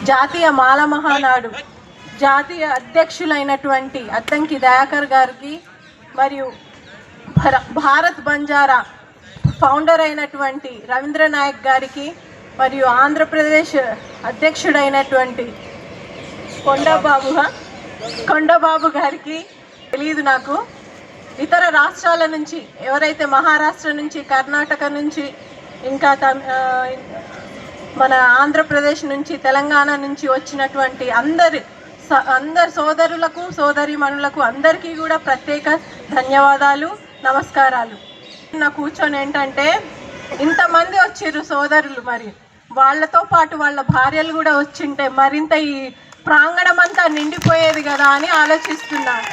జాతీయ మాల మహానాడు జాతీయ అధ్యక్షులైనటువంటి అద్దంకి దయాకర్ గారికి మరియు భారత్ బంజారా ఫౌండర్ అయినటువంటి రవీంద్ర నాయక్ గారికి మరియు ఆంధ్రప్రదేశ్ అధ్యక్షుడైనటువంటి కొండబాబు గారికి తెలియదు నాకు. ఇతర రాష్ట్రాల నుంచి ఎవరైతే మహారాష్ట్ర నుంచి, కర్ణాటక నుంచి, ఇంకా మన ఆంధ్రప్రదేశ్ నుంచి, తెలంగాణ నుంచి వచ్చినటువంటి అందరి సోదరులకు, సోదరీమణులకు అందరికీ కూడా ప్రత్యేక ధన్యవాదాలు, నమస్కారాలు. నా కూర్చొని ఏంటంటే ఇంతమంది వచ్చిర్రు సోదరులు, మరి వాళ్ళతో పాటు వాళ్ళ భార్యలు కూడా వచ్చింటే మరింత ఈ ప్రాంగణం అంతా నిండిపోయేది కదా అని ఆలోచిస్తున్నాను.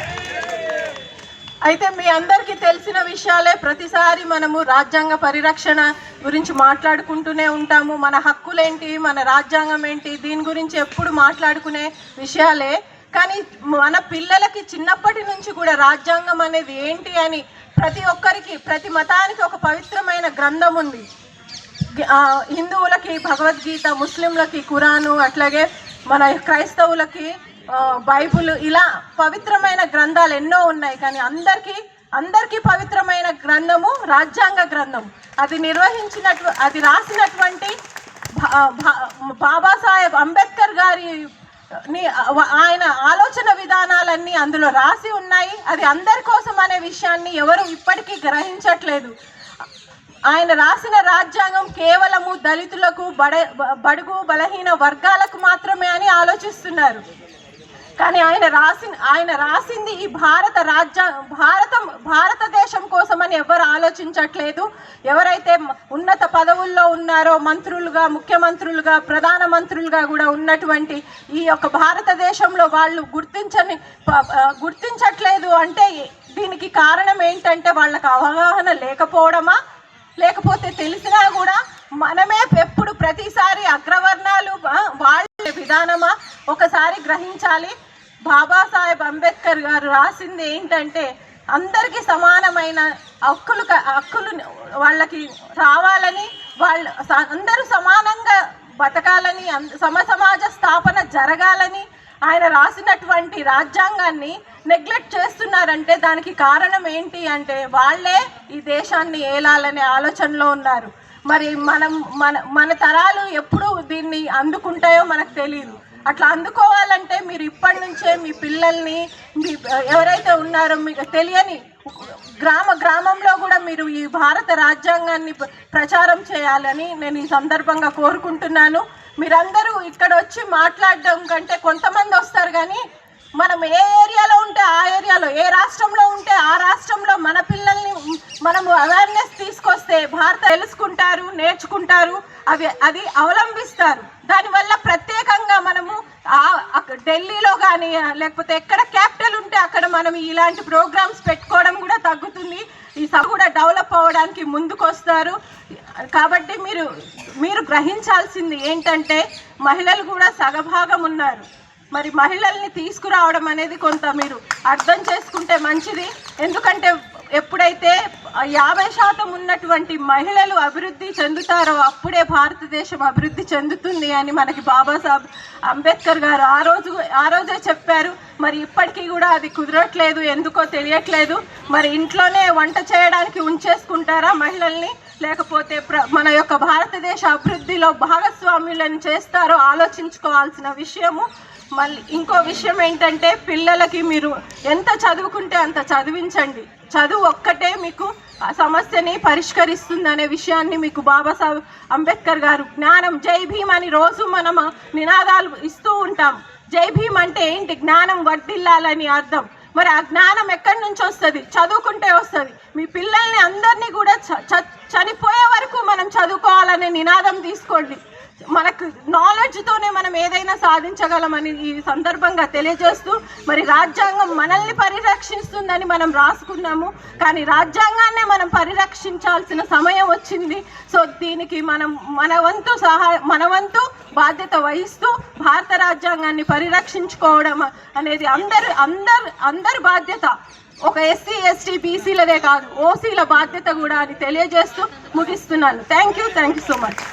అయితే మీ అందరికీ తెలిసిన విషయాలే. ప్రతిసారి మనము రాజ్యాంగ పరిరక్షణ గురించి మాట్లాడుకుంటూనే ఉంటాము. మన హక్కులేంటి, మన రాజ్యాంగం ఏంటి, దీని గురించి ఎప్పుడు మాట్లాడుకునే విషయాలే. కానీ మన పిల్లలకి చిన్నప్పటి నుంచి కూడా రాజ్యాంగం అనేది ఏంటి అని ప్రతి ఒక్కరికి, ప్రతి మతానికి ఒక పవిత్రమైన గ్రంథం ఉంది. హిందువులకి భగవద్గీత, ముస్లింలకి ఖురాను, అట్లాగే మన క్రైస్తవులకి బైబుల్, ఇలా పవిత్రమైన గ్రంథాలు ఎన్నో ఉన్నాయి. కానీ అందరికీ పవిత్రమైన గ్రంథము రాజ్యాంగ గ్రంథం. అది రాసినటువంటి బాబాసాహెబ్ అంబేద్కర్ గారి ఆయన ఆలోచన విధానాలన్నీ అందులో రాసి ఉన్నాయి. అది అందరి కోసం అనే విషయాన్ని ఎవరు ఇప్పటికీ గ్రహించట్లేదు. ఆయన రాసిన రాజ్యాంగం కేవలము దళితులకు, బడుగు బలహీన వర్గాలకు మాత్రమే అని ఆలోచిస్తున్నారు. కానీ ఆయన రాసింది ఈ భారతదేశం కోసమని ఎవరు ఆలోచించట్లేదు. ఎవరైతే ఉన్నత పదవుల్లో ఉన్నారో, మంత్రులుగా, ముఖ్యమంత్రులుగా, ప్రధానమంత్రులుగా కూడా ఉన్నటువంటి ఈ యొక్క భారతదేశంలో వాళ్ళు గుర్తించట్లేదు అంటే దీనికి కారణం ఏంటంటే వాళ్ళకి అవగాహన లేకపోవడమా, లేకపోతే తెలిసినా కూడా మనమే ఎప్పుడు ప్రతిసారి అగ్రవర్ణాలు వాళ్ళ విధానమా ఒకసారి గ్రహించాలి. బాబాసాహెబ్ అంబేద్కర్ గారు రాసింది ఏంటంటే అందరికీ సమానమైన హక్కులు వాళ్ళకి రావాలని, అందరూ సమానంగా బతకాలని, సమాజ స్థాపన జరగాలని ఆయన రాసినటువంటి రాజ్యాంగాన్ని నెగ్లెక్ట్ చేస్తున్నారంటే దానికి కారణం ఏంటి అంటే వాళ్ళే ఈ దేశాన్ని ఏలాలనే ఆలోచనలో ఉన్నారు. మరి మన తరాలు ఎప్పుడు దీన్ని అందుకుంటాయో మనకు తెలియదు. అట్లా అందుకోవాలంటే మీరు ఇప్పటి నుంచే మీ పిల్లల్ని, ఎవరైతే ఉన్నారో మీకు తెలియని గ్రామంలో కూడా మీరు ఈ భారత రాజ్యాంగాన్ని ప్రచారం చేయాలని నేను ఈ సందర్భంగా కోరుకుంటున్నాను. మీరందరూ ఇక్కడ వచ్చి మాట్లాడడం కంటే కొంతమంది వస్తారు, కానీ మనం ఏ ఏరియాలో ఉంటే ఆ ఏరియాలో, ఏ రాష్ట్రంలో ఉంటే ఆ రాష్ట్రంలో మన పిల్లల్ని మనము అవేర్నెస్ తీసుకొస్తే తెలుసుకుంటారు, నేర్చుకుంటారు, అది అవలంబిస్తారు. దానివల్ల ప్రత్యేకంగా మనము ఢిల్లీలో కానీ లేకపోతే ఎక్కడ క్యాపిటల్ ఉంటే అక్కడ మనం ఇలాంటి ప్రోగ్రామ్స్ పెట్టుకోవడం కూడా తగ్గుతుంది. ఈ సభ కూడా డెవలప్ అవ్వడానికి ముందుకు వస్తారు. కాబట్టి మీరు గ్రహించాల్సింది ఏంటంటే మహిళలు కూడా సగభాగం ఉన్నారు. మరి మహిళల్ని తీసుకురావడం అనేది కొంత మీరు అర్థం చేసుకుంటే మంచిది. ఎందుకంటే ఎప్పుడైతే 50% ఉన్నటువంటి మహిళలు అభివృద్ధి చెందుతారో అప్పుడే భారతదేశం అభివృద్ధి చెందుతుంది అని మనకి బాబాసాహెబ్ అంబేద్కర్ గారు ఆ రోజే చెప్పారు. మరి ఇప్పటికీ కూడా అది కుదరట్లేదు, ఎందుకో తెలియట్లేదు. మరి ఇంట్లోనే వంట చేయడానికి ఉంచేసుకుంటారా మహిళల్ని, లేకపోతే మన యొక్క భారతదేశ అభివృద్ధిలో భాగస్వామ్యులను చేస్తారో ఆలోచించుకోవాల్సిన విషయము. మళ్ళీ ఇంకో విషయం ఏంటంటే పిల్లలకి మీరు ఎంత చదువుకుంటే అంత చదివించండి. చదువు ఒక్కటే మీకు సమస్యని పరిష్కరిస్తుందనే విషయాన్ని మీకు బాబాసాహెబ్ అంబేద్కర్ గారు జ్ఞానం, జై భీమ్ అని రోజు మనం నినాదాలు ఇస్తూ ఉంటాం. జై భీమ్ అంటే ఏంటి? జ్ఞానం వర్ధిల్లాలని అర్థం. మరి ఆ జ్ఞానం ఎక్కడి నుంచి వస్తుంది? చదువుకుంటే వస్తుంది. మీ పిల్లల్ని అందరినీ కూడా చనిపోయే వరకు మనం చదువుకోవాలనే నినాదం తీసుకోండి. మనకు నాలెడ్జ్తోనే మనం ఏదైనా సాధించగలమని ఈ సందర్భంగా తెలియజేస్తూ, మరి రాజ్యాంగం మనల్ని పరిరక్షిస్తుందని మనం రాసుకున్నాము, కానీ రాజ్యాంగాన్నే మనం పరిరక్షించాల్సిన సమయం వచ్చింది. సో దీనికి మనం మన వంతు బాధ్యత వహిస్తూ భారత రాజ్యాంగాన్ని పరిరక్షించుకోవడం అనేది అందరి బాధ్యత. ఒక ఎస్సీ, ఎస్టీ, బీసీలదే కాదు, ఓసీల బాధ్యత కూడా అని తెలియజేస్తూ ముగిస్తున్నాను. Thank you so much.